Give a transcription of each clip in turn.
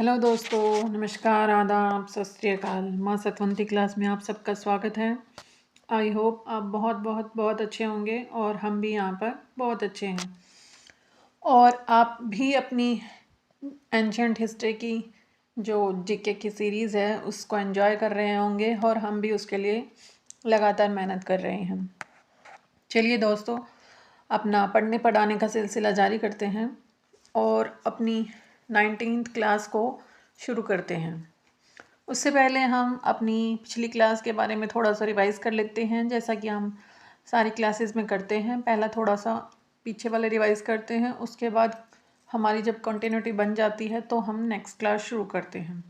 Hello दोस्तों, नमस्कार, आदाब, सत श्री अकाल। माँ सतवंती क्लास में आप सबका स्वागत है। आई होप आप बहुत बहुत बहुत अच्छे होंगे और हम भी यहाँ पर बहुत अच्छे हैं। और आप भी अपनी एंशंट हिस्ट्री की जो जीके की सीरीज़ है उसको एंजॉय कर रहे होंगे और हम भी उसके लिए लगातार मेहनत कर रहे हैं। चलिए दोस्तों, अपना पढ़ने पढ़ाने का सिलसिला जारी करते हैं और अपनी 19th क्लास को शुरू करते हैं। उससे पहले हम अपनी पिछली क्लास के बारे में थोड़ा सा रिवाइज कर लेते हैं, जैसा कि हम सारी क्लासेस में करते हैं। पहला थोड़ा सा पीछे वाले रिवाइज करते हैं, उसके बाद हमारी जब कंटिन्यूटी बन जाती है तो हम नेक्स्ट क्लास शुरू करते हैं।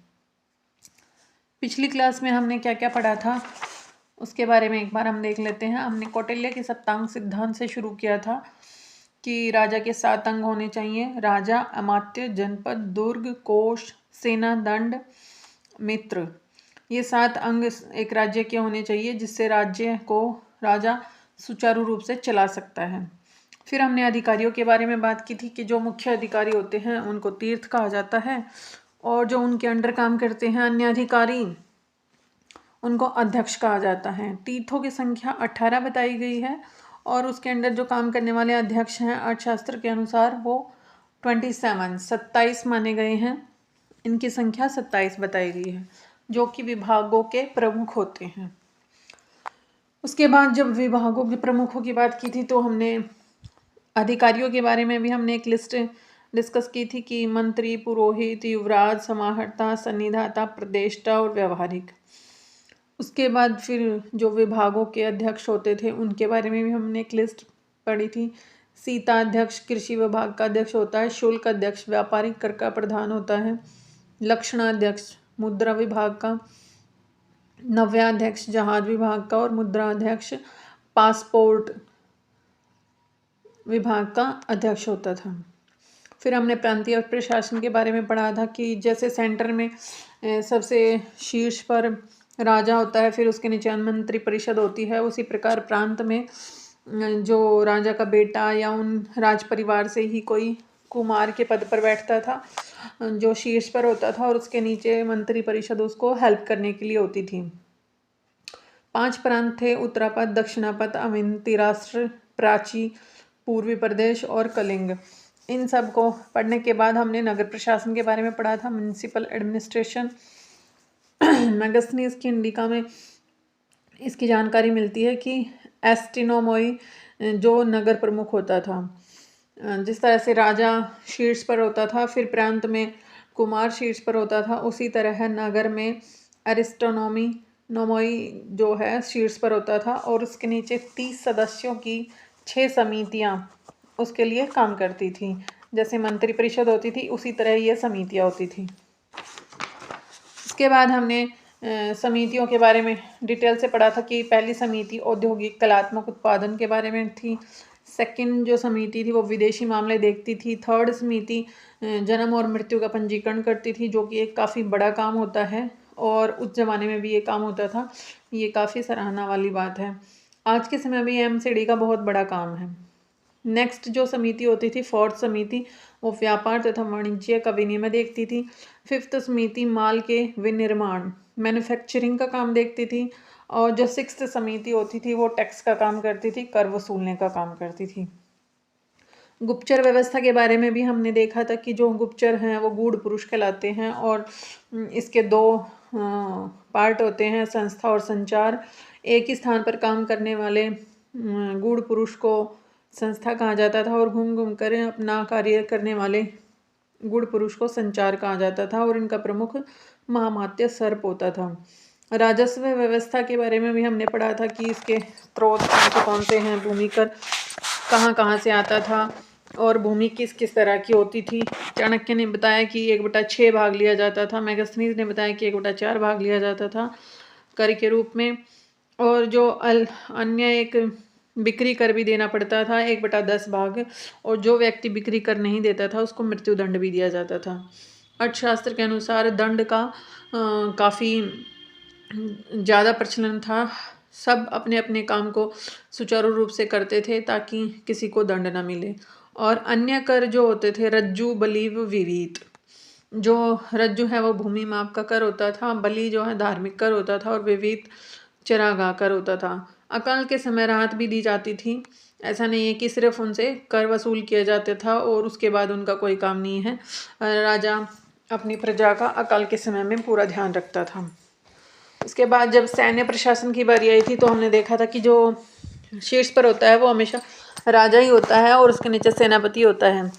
पिछली क्लास में हमने क्या क्या पढ़ा था उसके बारे में एक बार हम देख लेते हैं। हमने कौटिल्य के सप्तांग सिद्धांत से शुरू किया था कि राजा के 7 अंग होने चाहिए: राजा, अमात्य, जनपद, दुर्ग, कोष, सेना, दंड, मित्र। ये 7 अंग एक राज्य के होने चाहिए जिससे राज्य को राजा सुचारू रूप से चला सकता है। फिर हमने अधिकारियों के बारे में बात की थी कि जो मुख्य अधिकारी होते हैं उनको तीर्थ कहा जाता है और जो उनके अंडर काम करते हैं अन्य अधिकारी उनको अध्यक्ष कहा जाता है। तीर्थों की संख्या 18 बताई गई है और उसके अंडर जो काम करने वाले अध्यक्ष हैं अर्थशास्त्र के अनुसार वो 27 माने गए हैं। इनकी संख्या 27 बताई गई है जो कि विभागों के प्रमुख होते हैं। उसके बाद जब विभागों के प्रमुखों की बात की थी तो हमने अधिकारियों के बारे में भी हमने एक लिस्ट डिस्कस की थी कि मंत्री, पुरोहित, युवराज, समाहर्ता, सन्निधाता, प्रदेष्टा और व्यवहारिक। उसके बाद फिर जो विभागों के अध्यक्ष होते थे उनके बारे में भी हमने एक लिस्ट पढ़ी थी। सीता अध्यक्ष कृषि विभाग का अध्यक्ष होता है। शुल्क अध्यक्ष व्यापारिक कर का प्रधान होता है। लक्षणाध्यक्ष मुद्रा विभाग का। नव्याध्यक्ष जहाज विभाग का और मुद्रा अध्यक्ष पासपोर्ट विभाग का अध्यक्ष होता था। फिर हमने प्रांतीय प्रशासन के बारे में पढ़ा था कि जैसे सेंटर में सबसे शीर्ष पर राजा होता है, फिर उसके नीचे मंत्री परिषद होती है, उसी प्रकार प्रांत में जो राजा का बेटा या उन राज परिवार से ही कोई कुमार के पद पर बैठता था जो शीर्ष पर होता था और उसके नीचे मंत्री परिषद उसको हेल्प करने के लिए होती थी। 5 प्रांत थे: उत्तरापद, दक्षिणापद, अवंती राष्ट्र, प्राची, पूर्वी प्रदेश और कलिंग। इन सब को पढ़ने के बाद हमने नगर प्रशासन के बारे में पढ़ा था, म्युनिसिपल एडमिनिस्ट्रेशन। मैगस्थनीज की इंडिका में इसकी जानकारी मिलती है कि एस्टिनोमोई जो नगर प्रमुख होता था, जिस तरह से राजा शीर्ष पर होता था, फिर प्रांत में कुमार शीर्ष पर होता था, उसी तरह नगर में एरिस्टोनोमी जो है शीर्ष पर होता था और उसके नीचे 30 सदस्यों की 6 समितियां उसके लिए काम करती थी। जैसे मंत्री परिषद होती थी उसी तरह ये समितियां होती थी। इसके बाद हमने समितियों के बारे में डिटेल से पढ़ा था कि पहली समिति औद्योगिक कलात्मक उत्पादन के बारे में थी। सेकंड जो समिति थी वो विदेशी मामले देखती थी। थर्ड समिति जन्म और मृत्यु का पंजीकरण करती थी, जो कि एक काफ़ी बड़ा काम होता है और उस जमाने में भी ये काम होता था। ये काफ़ी सराहना वाली बात है। आज के समय में एमसीडी का बहुत बड़ा काम है। नेक्स्ट जो समिति होती थी, फोर्थ समिति, वो व्यापार तथा वाणिज्य का विनिमय देखती थी। फिफ्थ समिति माल के विनिर्माण मैन्युफैक्चरिंग का काम देखती थी और जो सिक्स्थ समिति होती थी वो टैक्स का काम करती थी, कर वसूलने का काम करती थी। गुप्तचर व्यवस्था के बारे में भी हमने देखा था कि जो गुप्तचर हैं वो गूढ़ पुरुष कहलाते हैं और इसके 2 पार्ट होते हैं, संस्था और संचार। एक ही स्थान पर काम करने वाले गूढ़ पुरुष को संस्था कहा जाता था और घूम घूम कर अपना कार्य करने वाले गूढ़ पुरुष को संचार कहा जाता था और इनका प्रमुख महामात्य सर्प होता था। राजस्व व्यवस्था के बारे में भी हमने पढ़ा था कि इसके स्रोत कौन से हैं, भूमि कर कहाँ कहाँ से आता था और भूमि किस किस तरह की होती थी। चाणक्य ने बताया कि 1/6 भाग लिया जाता था। मैगस्थनीज ने बताया कि 1/4 भाग लिया जाता था कर के रूप में, और जो अन्य एक बिक्री कर भी देना पड़ता था 1/10 भाग, और जो व्यक्ति बिक्री कर नहीं देता था उसको मृत्युदंड भी दिया जाता था। अर्थशास्त्र के अनुसार दंड का काफ़ी ज़्यादा प्रचलन था। सब अपने अपने काम को सुचारू रूप से करते थे ताकि किसी को दंड न मिले। और अन्य कर जो होते थे रज्जु, बलीव, विवीत, जो रज्जु है वो भूमि माप का कर होता था, बलि जो है धार्मिक कर होता था और विविध चरागाह कर होता था। अकाल के समय राहत भी दी जाती थी। ऐसा नहीं है कि सिर्फ उनसे कर वसूल किया जाता था और उसके बाद उनका कोई काम नहीं है। राजा अपनी प्रजा का अकाल के समय में पूरा ध्यान रखता था। उसके बाद जब सैन्य प्रशासन की बारी आई थी तो हमने देखा था कि जो शीर्ष पर होता है वो हमेशा राजा ही होता है और उसके नीचे सेनापति होता है।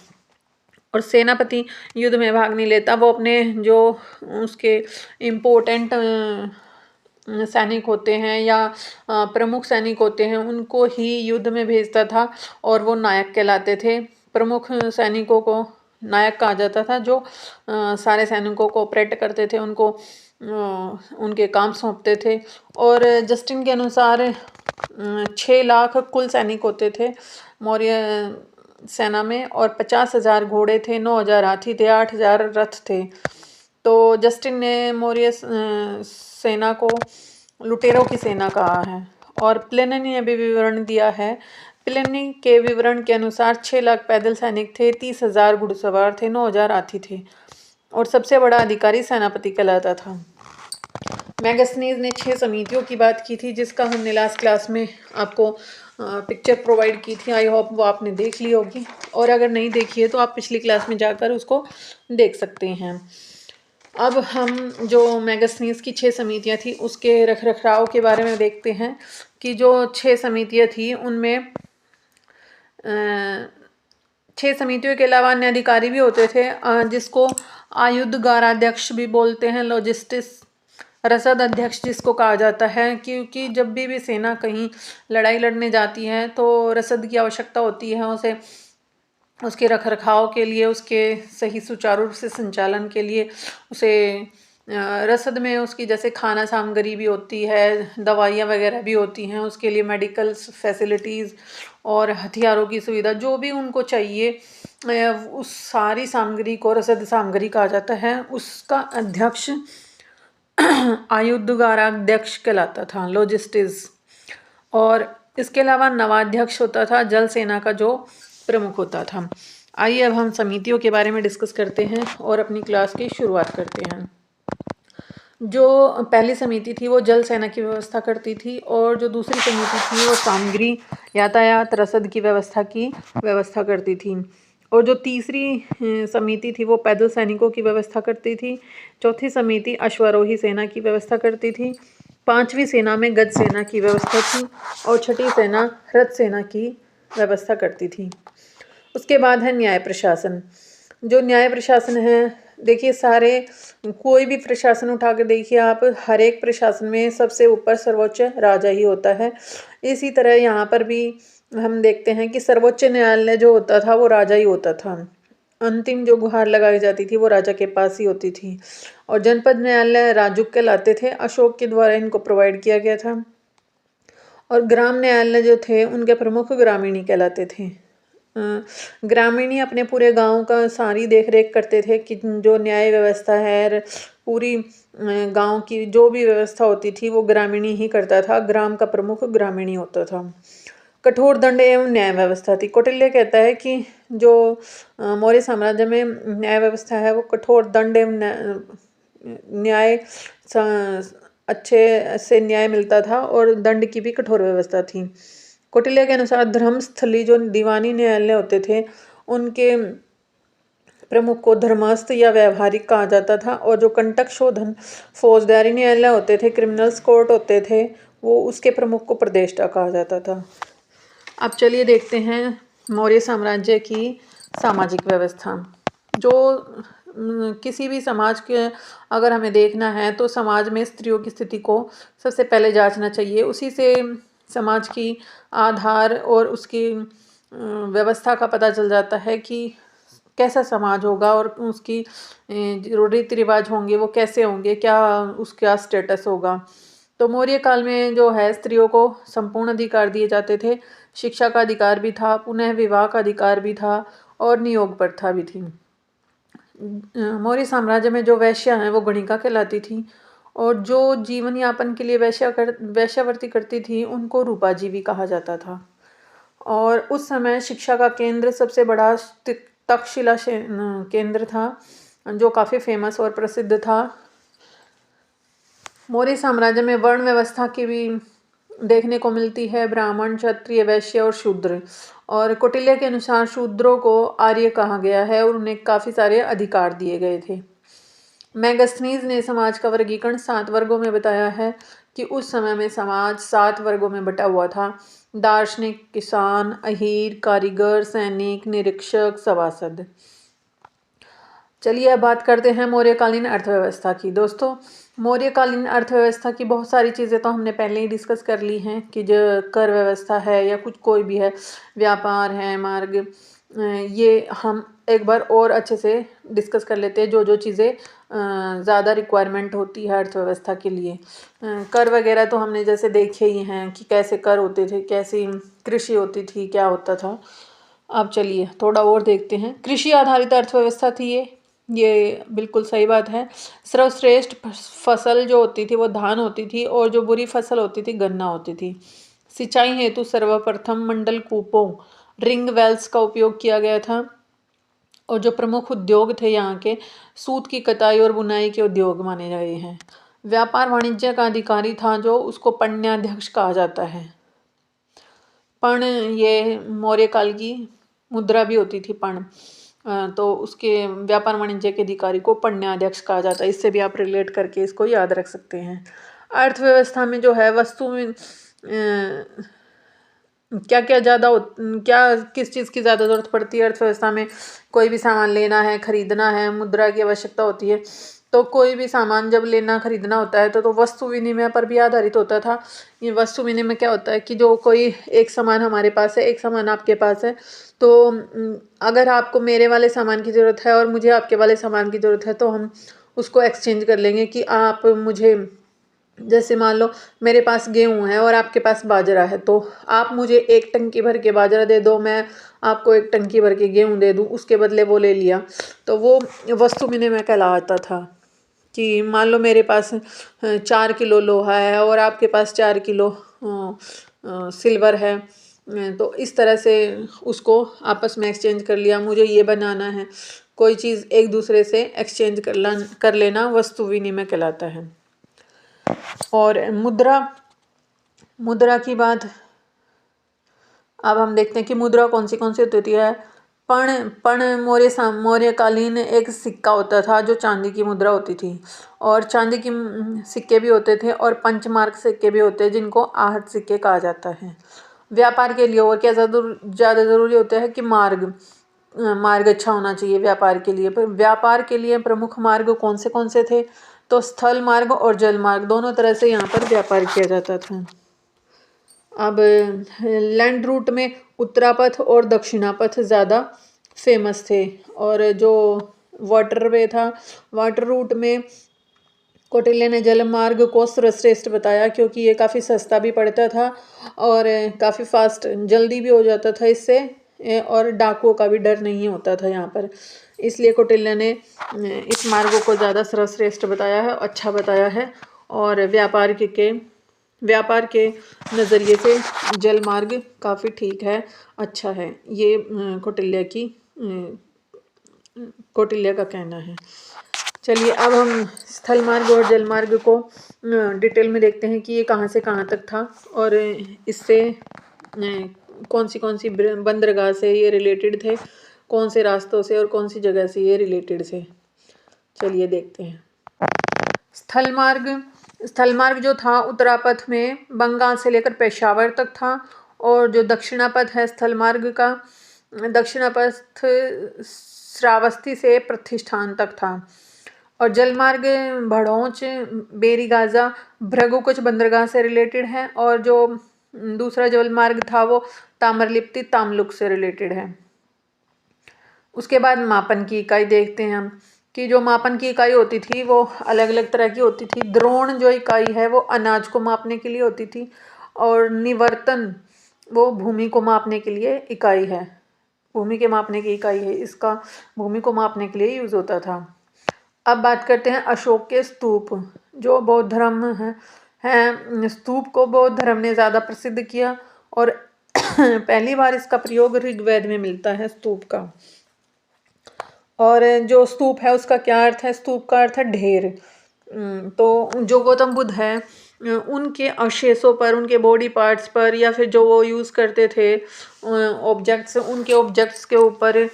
और सेनापति युद्ध में भाग नहीं लेता, वो अपने जो उसके इम्पोर्टेंट सैनिक होते हैं या प्रमुख सैनिक होते हैं उनको ही युद्ध में भेजता था और वो नायक कहलाते थे। प्रमुख सैनिकों को नायक कहा जाता था, जो सारे सैनिकों को ऑपरेट करते थे, उनको उनके काम सौंपते थे। और जस्टिन के अनुसार 6 लाख कुल सैनिक होते थे मौर्य सेना में और 50,000 घोड़े थे, 9,000 हाथी थे, 8,000 रथ थे। तो जस्टिन ने मौर्य सेना को लुटेरों की सेना कहा है। और प्लिनी ने भी विवरण दिया है। प्लिनी के विवरण के अनुसार 6 लाख पैदल सैनिक थे, 30,000 घुड़सवार थे, 9,000 हाथी थे और सबसे बड़ा अधिकारी सेनापति कहलाता था। मैगस्थनीज ने 6 समितियों की बात की थी, जिसका हमने लास्ट क्लास में आपको पिक्चर प्रोवाइड की थी। आई होप वो आपने देख ली होगी, और अगर नहीं देखी है तो आप पिछली क्लास में जाकर उसको देख सकते हैं। अब हम जो मैगस्थनीज की 6 समितियाँ थी उसके रख रखाव के बारे में देखते हैं कि जो 6 समितियाँ थी उनमें 6 समितियों के अलावा अन्य अधिकारी भी होते थे, जिसको आयुधगाराध्यक्ष भी बोलते हैं, लॉजिस्टिक्स रसद अध्यक्ष जिसको कहा जाता है, क्योंकि जब भी सेना कहीं लड़ाई लड़ने जाती है तो रसद की आवश्यकता होती है उसे, उसके रखरखाव के लिए, उसके सही सुचारू रूप से संचालन के लिए। उसे रसद में उसकी जैसे खाना सामग्री भी होती है, दवाइयाँ वगैरह भी होती हैं, उसके लिए मेडिकल फैसिलिटीज़ और हथियारों की सुविधा जो भी उनको चाहिए, उस सारी सामग्री को रसद सामग्री कहा जाता है। उसका अध्यक्ष आयुधगाराध्यक्ष कहलाता था, लॉजिस्टिक्स। और इसके अलावा नवाध्यक्ष होता था, जल सेना का जो प्रमुख होता था। आइए अब हम समितियों के बारे में डिस्कस करते हैं और अपनी क्लास की शुरुआत करते हैं। जो पहली समिति थी वो जल सेना की व्यवस्था करती थी और जो दूसरी समिति थी वो सामग्री, यातायात, रसद की व्यवस्था करती थी। और जो तीसरी समिति थी वो पैदल सैनिकों की व्यवस्था करती थी। चौथी समिति अश्वारोही सेना की व्यवस्था करती थी। 5वीं सेना में गज सेना की व्यवस्था थी और 6ठी सेना रथ सेना की व्यवस्था करती थी। उसके बाद है न्याय प्रशासन। जो न्याय प्रशासन है, देखिए सारे कोई भी प्रशासन उठा के देखिए आप, हर एक प्रशासन में सबसे ऊपर सर्वोच्च राजा ही होता है। इसी तरह यहाँ पर भी हम देखते हैं कि सर्वोच्च न्यायालय जो होता था वो राजा ही होता था। अंतिम जो गुहार लगाई जाती थी वो राजा के पास ही होती थी। और जनपद न्यायालय राजुक कहलाते थे, अशोक के द्वारा इनको प्रोवाइड किया गया था। और ग्राम न्यायालय जो थे उनके प्रमुख ग्रामीणी कहलाते थे। ग्रामीणी अपने पूरे गांव का सारी देख रेख करते थे कि जो न्याय व्यवस्था है, पूरी गांव की जो भी व्यवस्था होती थी वो ग्रामीणी ही करता था। ग्राम का प्रमुख ग्रामीणी होता था। कठोर दंड एवं न्याय व्यवस्था थी। कौटिल्य कहता है कि जो मौर्य साम्राज्य में न्याय व्यवस्था है वो कठोर दंड एवं न्याय अच्छे से न्याय मिलता था और दंड की भी कठोर व्यवस्था थी। कौटिल्य के अनुसार धर्मस्थली जो दीवानी न्यायालय होते थे उनके प्रमुख को धर्मस्थ या व्यवहारिक कहा जाता था, और जो कंटक शोधन फौजदारी न्यायालय होते थे, क्रिमिनल्स कोर्ट होते थे, वो उसके प्रमुख को प्रदेष्टा कहा जाता था। अब चलिए देखते हैं मौर्य साम्राज्य की सामाजिक व्यवस्था। जो किसी भी समाज के अगर हमें देखना है तो समाज में स्त्रियों की स्थिति को सबसे पहले जांचना चाहिए। उसी से समाज की आधार और उसकी व्यवस्था का पता चल जाता है कि कैसा समाज होगा और उसकी जो रीति रिवाज होंगे वो कैसे होंगे, क्या उसका स्टेटस होगा। तो मौर्य काल में जो है स्त्रियों को संपूर्ण अधिकार दिए जाते थे। शिक्षा का अधिकार भी था, पुनः विवाह का अधिकार भी था और नियोग प्रथा भी थी। मौर्य साम्राज्य में जो वैश्या हैं वो गणिका कहलाती थी, और जो जीवन यापन के लिए वैश्यावृत्ति करती थी उनको रूपाजी भी कहा जाता था। और उस समय शिक्षा का केंद्र सबसे बड़ा तक्षशिला केंद्र था, जो काफ़ी फेमस और प्रसिद्ध था। मौर्य साम्राज्य में वर्ण व्यवस्था की भी देखने को मिलती है, ब्राह्मण, क्षत्रिय, वैश्य और शूद्र। और कौटिल्य के अनुसार शूद्रों को आर्य कहा गया है और उन्हें काफ़ी सारे अधिकार दिए गए थे। मैगस्थनीज ने समाज का वर्गीकरण 7 वर्गों में बताया है कि उस समय में समाज 7 वर्गों में बटा हुआ था: दार्शनिक, किसान, अहीर, कारीगर, सैनिक, निरीक्षक, सभासद। चलिए अब बात करते हैं मौर्यकालीन अर्थव्यवस्था की। दोस्तों, मौर्यकालीन अर्थव्यवस्था की बहुत सारी चीज़ें तो हमने पहले ही डिस्कस कर ली हैं कि जो कर व्यवस्था है या कुछ कोई भी है, व्यापार है, मार्ग, ये हम एक बार और अच्छे से डिस्कस कर लेते हैं जो जो चीज़ें ज़्यादा रिक्वायरमेंट होती है अर्थव्यवस्था के लिए। कर वगैरह तो हमने जैसे देखे ही हैं कि कैसे कर होते थे, कैसी कृषि होती थी, क्या होता था। अब चलिए थोड़ा और देखते हैं। कृषि आधारित अर्थव्यवस्था थी ये बिल्कुल सही बात है। सर्वश्रेष्ठ फसल जो होती थी वो धान होती थी और जो बुरी फसल होती थी गन्ना होती थी। सिंचाई हेतु सर्वप्रथम मंडल कूपों, रिंग वेल्स का उपयोग किया गया था। और जो प्रमुख उद्योग थे यहाँ के, सूत की कताई और बुनाई के उद्योग माने गए हैं। व्यापार वाणिज्य का अधिकारी था जो उसको पण्याध्यक्ष कहा जाता है। पण, ये मौर्य काल की मुद्रा भी होती थी पण, तो उसके व्यापार वाणिज्य के अधिकारी को पण्याध्यक्ष कहा जाता है। इससे भी आप रिलेट करके इसको याद रख सकते हैं। अर्थव्यवस्था में जो है वस्तु में क्या क्या किस चीज़ की ज़्यादा ज़रूरत पड़ती है अर्थव्यवस्था में? कोई भी सामान लेना है, खरीदना है, मुद्रा की आवश्यकता होती है। तो कोई भी सामान जब लेना खरीदना होता है तो वस्तु विनिमय पर भी आधारित होता था। ये वस्तु विनिमय क्या होता है कि जो कोई एक सामान हमारे पास है, एक सामान आपके पास है, तो अगर आपको मेरे वाले सामान की ज़रूरत है और मुझे आपके वाले सामान की ज़रूरत है तो हम उसको एक्सचेंज कर लेंगे कि आप मुझे, जैसे मान लो मेरे पास गेहूँ है और आपके पास बाजरा है, तो आप मुझे 1 टंकी भर के बाजरा दे दो, मैं आपको 1 टंकी भर के गेहूँ दे दूँ, उसके बदले वो ले लिया। तो वो वस्तु विनिमय कहलाता था कि मान लो मेरे पास 4 किलो लोहा है और आपके पास 4 किलो सिल्वर है, तो इस तरह से उसको आपस में एक्सचेंज कर लिया। मुझे ये बनाना है, कोई चीज़ एक दूसरे से एक्सचेंज कर लेना वस्तु विनिमय कहलाता है। और मुद्रा की बात अब हम देखते हैं कि मुद्रा कौन सी होती है। पण मौर्यकालीन एक सिक्का होता था जो चांदी की मुद्रा होती थी, और चांदी की सिक्के भी होते थे, और पंचमार्क सिक्के भी होते हैं जिनको आहट सिक्के कहा जाता है। व्यापार के लिए और क्या ज़्यादा ज़रूरी होता है कि मार्ग अच्छा होना चाहिए व्यापार के लिए। पर व्यापार के लिए प्रमुख मार्ग कौन से थे? तो स्थल मार्ग और जल मार्ग, दोनों तरह से यहाँ पर व्यापार किया जाता था। अब लैंड रूट में उत्तरापथ और दक्षिणापथ ज़्यादा फेमस थे, और जो वाटरवे था, वाटर रूट में कौटिल्य ने जल मार्ग को सर्वश्रेष्ठ बताया क्योंकि ये काफ़ी सस्ता भी पड़ता था और काफ़ी फास्ट जल्दी भी हो जाता था इससे, और डाकुओं का भी डर नहीं होता था यहाँ पर। इसलिए कौटिल्य ने इस मार्ग को ज़्यादा सर्वश्रेष्ठ बताया है, अच्छा बताया है। और व्यापार के नज़रिए से जल मार्ग काफ़ी ठीक है, अच्छा है, ये कौटिल्य का कहना है। चलिए अब हम स्थल मार्ग और जल मार्ग को डिटेल में देखते हैं कि ये कहाँ से कहाँ तक था और इससे कौन सी बंदरगाह से ये रिलेटेड थे, कौन से रास्तों से और कौन सी जगह से ये रिलेटेड थे। चलिए देखते हैं। स्थल मार्ग जो था उत्तरापथ में बंगाल से लेकर पेशावर तक था, और जो दक्षिणापथ है स्थल मार्ग का, दक्षिणापथ श्रावस्ती से प्रतिष्ठान तक था। और जलमार्ग भड़ोच, बेरीगाजा, भृगुकुच बंदरगाह से रिलेटेड है, और जो दूसरा जलमार्ग था वो ताम्रलिप्ति तामलुक से रिलेटेड है। उसके बाद मापन की इकाई देखते हैं हम कि जो मापन की इकाई होती थी वो अलग अलग तरह की होती थी। द्रोण जो इकाई है वो अनाज को मापने के लिए होती थी, और निवर्तन वो भूमि को मापने के लिए इकाई है, भूमि के मापने की इकाई है, इसका भूमि को मापने के लिए यूज़ होता था। अब बात करते हैं अशोक के स्तूप, जो बौद्ध धर्म है स्तूप को बौद्ध धर्म ने ज़्यादा प्रसिद्ध किया, और पहली बार इसका प्रयोग ऋग्वेद में मिलता है स्तूप का। और जो स्तूप है उसका क्या अर्थ है? स्तूप का अर्थ है ढेर। तो जो गौतम बुद्ध है उनके अवशेषों पर, उनके बॉडी पार्ट्स पर, या फिर जो वो यूज़ करते थे ऑब्जेक्ट्स, उनके ऑब्जेक्ट्स के ऊपर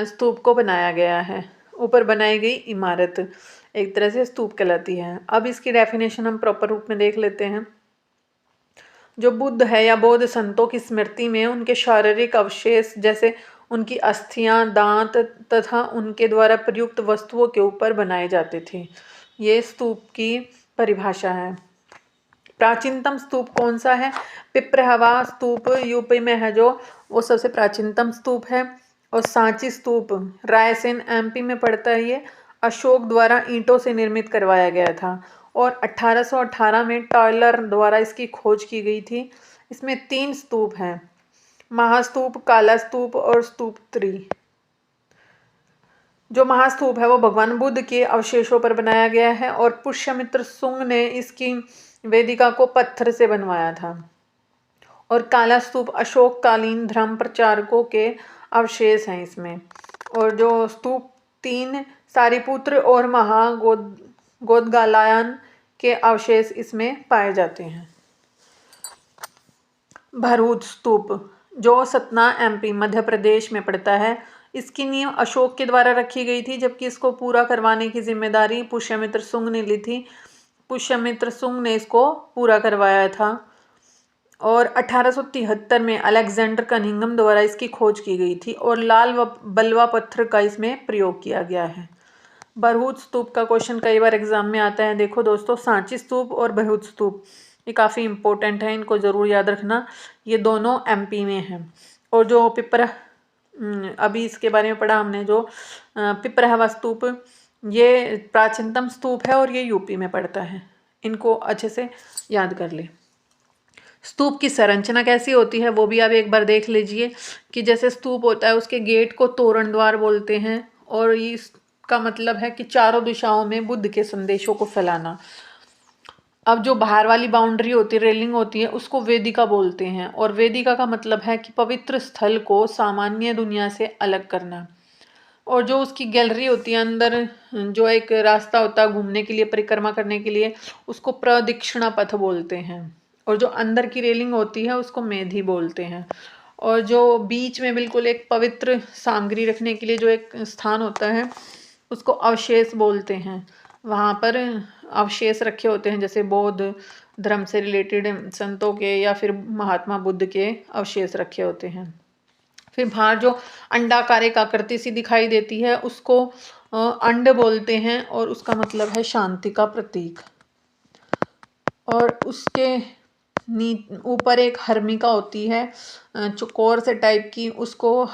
स्तूप को बनाया गया है। ऊपर बनाई गई इमारत एक तरह से स्तूप कहलाती है। अब इसकी डेफिनेशन हम प्रॉपर रूप में देख लेते हैं। जो बुद्ध है या बौद्ध संतों की स्मृति में उनके शारीरिक अवशेष जैसे उनकी अस्थियां, दांत तथा उनके द्वारा प्रयुक्त वस्तुओं के ऊपर बनाए जाते थे। ये स्तूप की परिभाषा है। प्राचीनतम स्तूप कौन सा है? पिपरहवा स्तूप यूपी में है जो, वो सबसे प्राचीनतम स्तूप है। और सांची स्तूप रायसेन एमपी में पड़ता है। ये अशोक द्वारा ईंटों से निर्मित करवाया गया था और 1818 में टायलर द्वारा इसकी खोज की गई थी। इसमें 3 स्तूप हैं, महास्तूप, काला स्तूप और स्तूप 3। जो महास्तूप है वो भगवान बुद्ध के अवशेषों पर बनाया गया है और पुष्यमित्र सुंग ने इसकी वेदिका को पत्थर से बनवाया था। और काला स्तूप अशोककालीन धर्म प्रचारकों के अवशेष हैं इसमें। और जो स्तूप 3 सारिपुत्र और गोदगालायन के अवशेष इसमें पाए जाते हैं। भरूच स्तूप जो सतना एमपी मध्य प्रदेश में पड़ता है। इसकी नींव अशोक के द्वारा रखी गई थी, जबकि इसको पूरा करवाने की जिम्मेदारी पुष्यमित्र सुंग ने ली थी। पुष्यमित्र सुंग ने इसको पूरा करवाया था और 1873 में अलेक्जेंडर कनिंघम द्वारा इसकी खोज की गई थी और लाल बलवा पत्थर का इसमें प्रयोग किया गया है। भरूच स्तूप का क्वेश्चन कई बार एग्जाम में आता है। देखो दोस्तों, सांची स्तूप और भरूच स्तूप ये काफ़ी इंपॉर्टेंट है, इनको ज़रूर याद रखना। ये दोनों एमपी में हैं। और जो अभी इसके बारे में पढ़ा हमने, जो पिपरहवा स्तूप, ये प्राचीनतम स्तूप है और ये यूपी में पड़ता है। इनको अच्छे से याद कर ले। स्तूप की संरचना कैसी होती है वो भी आप एक बार देख लीजिए कि जैसे स्तूप होता है उसके गेट को तोरण द्वार बोलते हैं और इसका मतलब है कि चारों दिशाओं में बुद्ध के संदेशों को फैलाना। अब जो बाहर वाली बाउंड्री होती है, रेलिंग होती है, उसको वेदिका बोलते हैं और वेदिका का मतलब है कि पवित्र स्थल को सामान्य दुनिया से अलग करना। और जो उसकी गैलरी होती है अंदर, जो एक रास्ता होता है घूमने के लिए, परिक्रमा करने के लिए, उसको प्रदक्षिणा पथ बोलते हैं। और जो अंदर की रेलिंग होती है उसको मेधी बोलते हैं। और जो बीच में बिल्कुल एक पवित्र सामग्री रखने के लिए जो एक स्थान होता है उसको अवशेष बोलते हैं। वहाँ पर अवशेष रखे होते हैं, जैसे बौद्ध धर्म से रिलेटेड संतों के या फिर महात्मा बुद्ध के अवशेष रखे होते हैं। फिर बाहर जो अंडाकार एक आकृति सी दिखाई देती है उसको अंड बोलते हैं और उसका मतलब है शांति का प्रतीक। और उसके ऊपर एक हर्मिका होती है चौकोर से टाइप की, उसको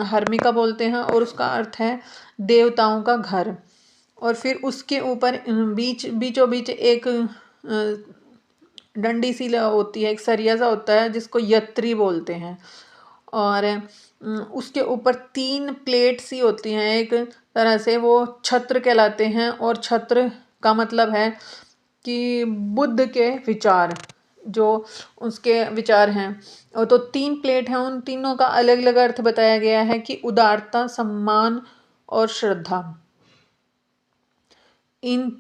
हर्मिका बोलते हैं और उसका अर्थ है देवताओं का घर। और फिर उसके ऊपर बीचों बीच एक डंडी सी होती है, एक सरिया सा होता है जिसको यत्री बोलते हैं। और उसके ऊपर 3 प्लेट सी होती हैं, एक तरह से वो छत्र कहलाते हैं। और छत्र का मतलब है कि बुद्ध के विचार, जो उसके विचार हैं। और तो 3 प्लेट हैं, उन तीनों का अलग अलग अर्थ बताया गया है कि उदारता, सम्मान और श्रद्धा। इन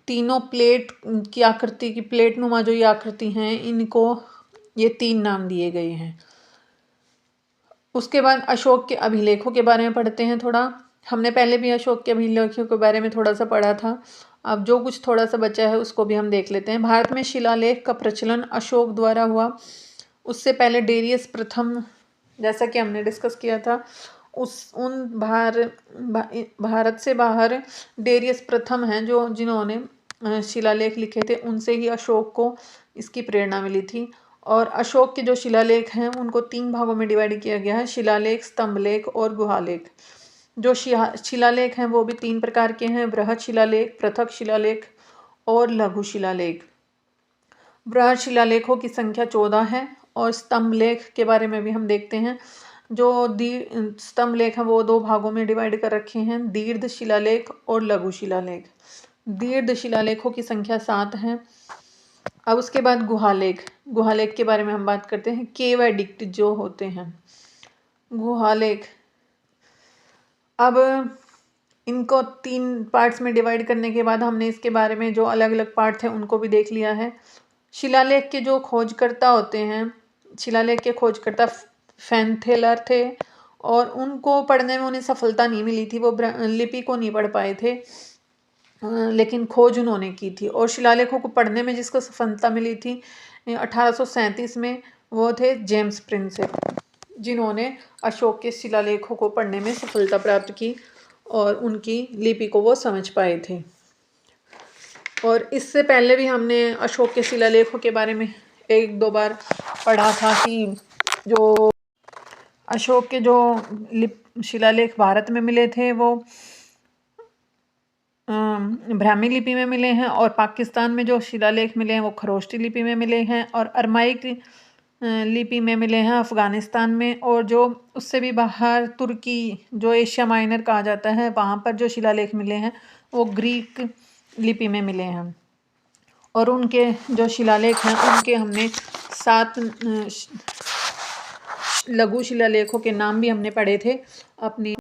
तीनों प्लेट की आकृति की प्लेट नुमा जो ये आकृति हैं, इनको ये 3 नाम दिए गए हैं। उसके बाद अशोक के अभिलेखों के बारे में पढ़ते हैं थोड़ा। हमने पहले भी अशोक के अभिलेखों के बारे में थोड़ा सा पढ़ा था। अब जो कुछ थोड़ा सा बचा है उसको भी हम देख लेते हैं। भारत में शिलालेख का प्रचलन अशोक द्वारा हुआ। उससे पहले डेरियस प्रथम, जैसा कि हमने डिस्कस किया था, भारत से बाहर डेरियस प्रथम हैं जिन्होंने शिलालेख लिखे थे, उनसे ही अशोक को इसकी प्रेरणा मिली थी। और अशोक के जो शिलालेख हैं उनको 3 भागों में डिवाइड किया गया है, शिलालेख, स्तंभलेख और गुहालेख। जो शिलालेख हैं वो भी 3 प्रकार के हैं, बृहद शिलालेख, पृथक शिलालेख और लघु शिलालेख। बृहद शिलालेखों की संख्या 14 है और स्तंभलेख के बारे में भी हम देखते हैं। जो स्तंभलेख हैं वो 2 भागों में डिवाइड कर रखे हैं, दीर्घ शिलालेख और लघु शिलालेख। दीर्घ शिलालेखों की संख्या 7 है। अब उसके बाद गुहालेख, गुहालेख के बारे में हम बात करते हैं। केव एडिक्ट जो होते हैं गुहालेख। अब इनको 3 पार्ट्स में डिवाइड करने के बाद हमने इसके बारे में जो अलग अलग पार्ट थे उनको भी देख लिया है। शिलालेख के जो खोजकर्ता होते हैं, शिलालेख के खोजकर्ता फैनथेलर थे और उनको पढ़ने में उन्हें सफलता नहीं मिली थी, वो लिपि को नहीं पढ़ पाए थे, लेकिन खोज उन्होंने की थी। और शिलालेखों को पढ़ने में जिसको सफलता मिली थी 1837 में, वो थे जेम्स प्रिंसेप, जिन्होंने अशोक के शिलालेखों को पढ़ने में सफलता प्राप्त की और उनकी लिपि को वो समझ पाए थे। और इससे पहले भी हमने अशोक के शिलालेखों के बारे में 1-2 बार पढ़ा था कि जो अशोक के जो शिलालेख भारत में मिले थे वो ब्राह्मी लिपि में मिले हैं, और पाकिस्तान में जो शिलालेख मिले हैं वो खरोष्टी लिपि में मिले हैं, और अरमाइक लिपि में मिले हैं अफ़गानिस्तान में। और जो उससे भी बाहर तुर्की, जो एशिया माइनर कहा जाता है, वहाँ पर जो शिलालेख मिले हैं वो ग्रीक लिपि में मिले हैं। और उनके जो शिलालेख हैं उनके हमने 7 लघु शिलालेखों के नाम भी हमने पढ़े थे अपनी